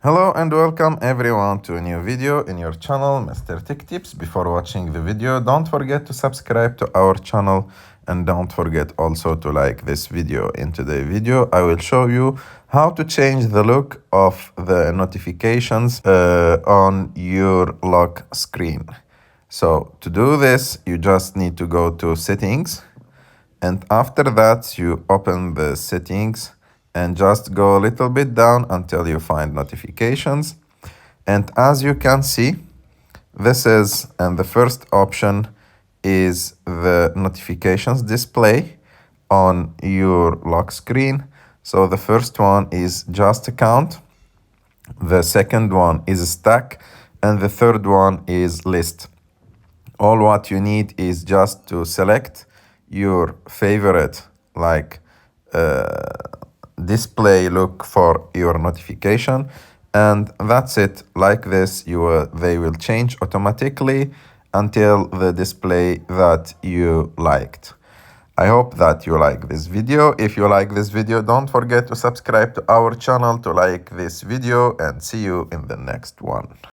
Hello and welcome everyone to a new video in your channel, Mr. Tech Tips. Before watching the video, don't forget to subscribe to our channel and don't forget also to like this video. In today's video, I will show you how to change the look of the notifications on your lock screen. So to do this, you just need to go to settings, and after that you open the settings and just go a little bit down until you find notifications. And as you can see, the first option is the notifications display on your lock screen. So the first one is just account, the second one is stack, and the third one is list. All what you need is just to select your favorite display look for your notification, and that's it. Like this, they will change automatically until the display that you liked. I hope that you like this video. If you like this video, don't forget to subscribe to our channel to like this video, and see you in the next one.